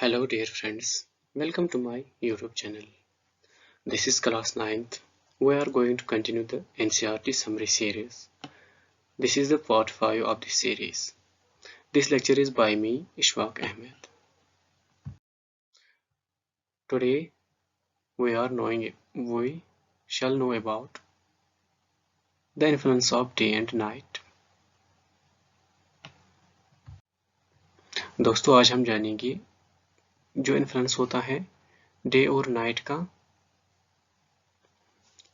Hello dear friends, welcome to my YouTube channel. This is class 9th. We are going to continue the NCERT summary series. This is the part 5 of this series. This lecture is by me, Ishfaq Ahmed. Today we shall know about the influence of day and night. दोस्तों आज हम जानेंगे जो influence होता है day और night का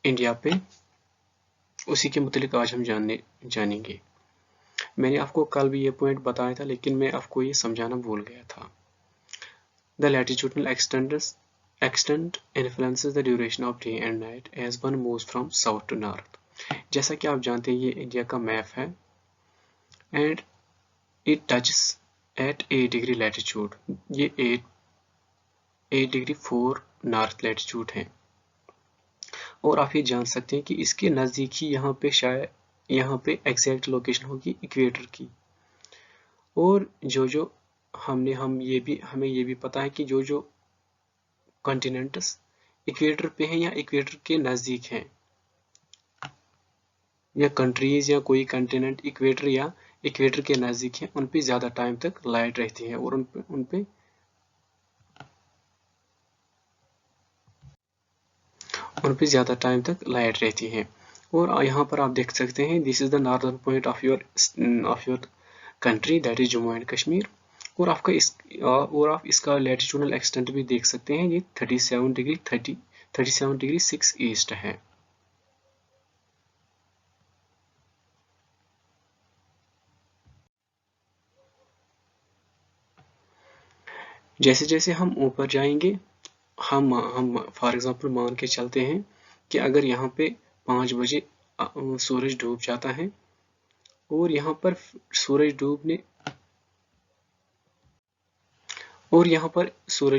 India पे, उसी के मुतालिक आज हम जानेंगे। मैंने आपको कल भी ये पॉइंट बताया था, लेकिन मैं आपको ये समझाना भूल गया था। The latitudinal extent influences the duration of day and night as one moves from south to north. जैसा कि आप जानते हैं ये इंडिया का मैप है and it touches at 8 degree latitude. ये 8 degree 4 north latitude है और आप ये जान सकते हैं कि इसके नज़दीक ही यहाँ पे एग्जैक्ट लोकेशन होगी इक्वेटर की। और जो हमें ये भी पता है कि जो कॉन्टिनेंट्स इक्वेटर पे हैं या इक्वेटर के नज़दीक हैं, या कंट्रीज या कोई कॉन्टिनेंट इक्वेटर या इक्वेटर के नज़दीक हैं, उन पे ज़्यादा टाइम तक लाइट रहती है और उन पे ज़्यादा टाइम तक लाइट रहती है। और यहाँ पर आप देख सकते हैं this is the northern point of your country, that is Jammu and Kashmir. और आप इसका लैटिट्यूडनल एक्सटेंट भी देख सकते हैं, ये 37 डिग्री 6 ईस्ट है। जैसे जैसे हम ऊपर जाएंगे, हम फॉर एग्जांपल मान के चलते हैं कि अगर यहाँ पे 5 बजे सूरज डूब जाता है और यहाँ पर सूरज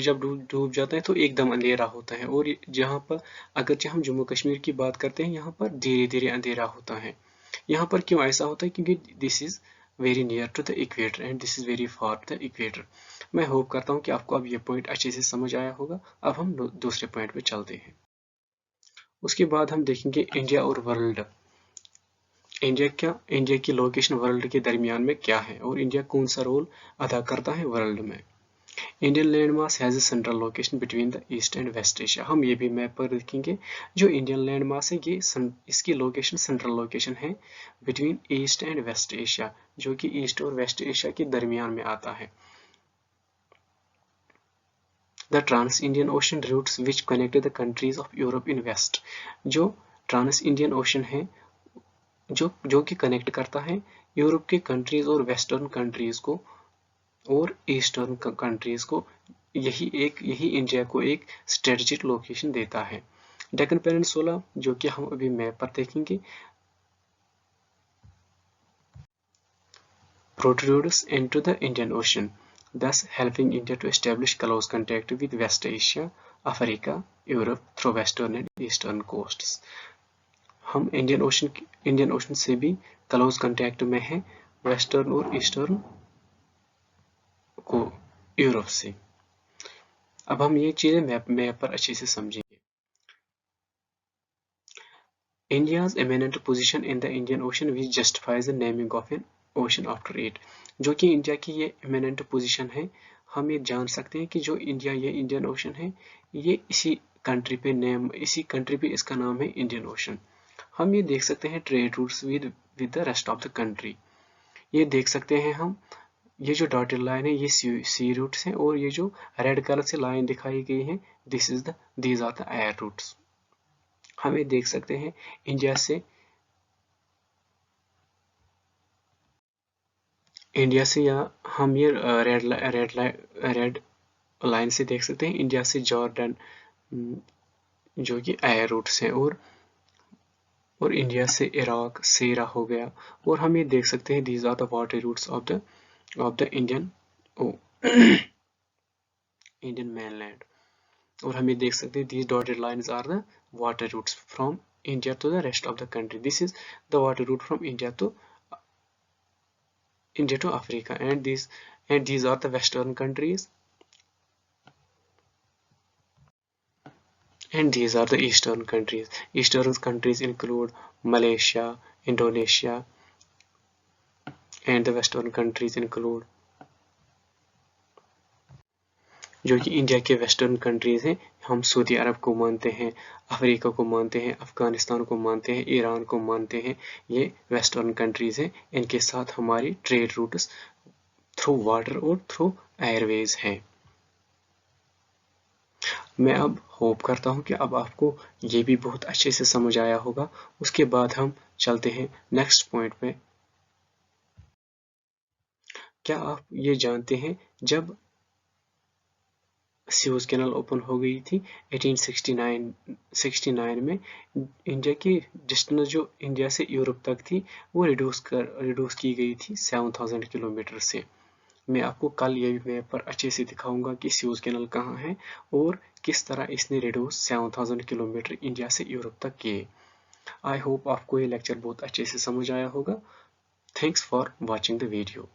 जब डूब जाता है तो एकदम अंधेरा होता है। और जहाँ पर अगर हम जम्मू कश्मीर की बात करते हैं, यहाँ पर धीरे धीरे अंधेरा होता है। यहाँ पर क्यों ऐसा होता है? क्योंकि this is very near to the equator and this is very far to the equator. मैं होप करता हूँ कि आपको अब ये पॉइंट अच्छे से समझ आया होगा। अब हम दूसरे पॉइंट पे चलते हैं। उसके बाद हम देखेंगे इंडिया और वर्ल्ड। इंडिया की लोकेशन वर्ल्ड के दरमियान में क्या है और इंडिया कौन सा रोल अदा करता है वर्ल्ड में। Indian land mass has a central location between the east and west Asia. हम ये भी मैप पर देखेंगे, जो इंडियन लैंड मास है ये इसकी लोकेशन सेंट्रल लोकेशन है between east and west Asia, जो कि ईस्ट और वेस्ट एशिया के दरमियान में आता है। The trans Indian Ocean routes which connect the countries of Europe in west. जो ट्रांस इंडियन ओशन है जो कि कनेक्ट करता है यूरोप के कंट्रीज और वेस्टर्न कंट्रीज को और ईस्टर्न कंट्रीज को, यही इंडिया को एक स्ट्रेटेजिक लोकेशन देता है। डेक्कन पेनिनसुला, जो कि हम अभी मैप पर देखेंगे, protrudes into the Indian Ocean, thus helping India to establish close contact with West Asia, Africa, Europe through western and eastern coasts. हम इंडियन ओशन से भी क्लोज कांटेक्ट में हैं, वेस्टर्न और ईस्टर्न को यूरोप से। अब हम ये चीजें मैप पर अच्छे से समझेंगे। India's eminent position in the Indian Ocean which justifies the naming of an ocean after it। जो कि इंडिया की ये eminent position है, हम ये जान सकते हैं कि जो ये इंडियन ओशन है, ये इसी कंट्री पे इसका नाम है इंडियन ओशन। हम ये देख सकते हैं trade routes with the rest of the country. ये देख सकते हैं हम, ये जो डॉटेड लाइन है ये सी रूट्स हैं और ये जो रेड कलर से लाइन दिखाई गई है these are the air routes. हम ये देख सकते हैं इंडिया से या हम ये रेड लाइन से देख सकते हैं इंडिया से जॉर्डन, जो कि एयर रूट्स हैं, और इंडिया से इराक सेरा हो गया। और हम ये देख सकते हैं these are the water routes of the Indian mainland। और हम ये देख सकते हैं these dotted lines are the water routes from India to the rest of the country. This is the water route from India to Africa, and these are the western countries and these are the eastern countries. Eastern countries include Malaysia, Indonesia, and the western countries include, जो कि India के western countries हैं, हम Saudi अरब को मानते हैं, Africa को मानते हैं, अफगानिस्तान को मानते हैं, ईरान को मानते हैं। ये वेस्टर्न कंट्रीज हैं, इनके साथ हमारी ट्रेड रूट्स थ्रू वाटर और थ्रू एयरवेज हैं। मैं अब होप करता हूँ कि अब आपको ये भी बहुत अच्छे से समझ आया होगा। उसके बाद हम चलते हैं नेक्स्ट पॉइंट पे। क्या आप ये जानते हैं जब सुएज कैनाल ओपन हो गई थी 1869 में, इंडिया की डिस्टेंस जो इंडिया से यूरोप तक थी वो रिड्यूस की गई थी 7000 किलोमीटर से। मैं आपको कल ये मैप पर अच्छे से दिखाऊंगा कि सुएज कैनाल कहाँ है और किस तरह इसने रिड्यूस 7000 किलोमीटर इंडिया से यूरोप तक किए। आई होप आपको ये लेक्चर बहुत अच्छे से समझ आया होगा। Thanks for watching the video.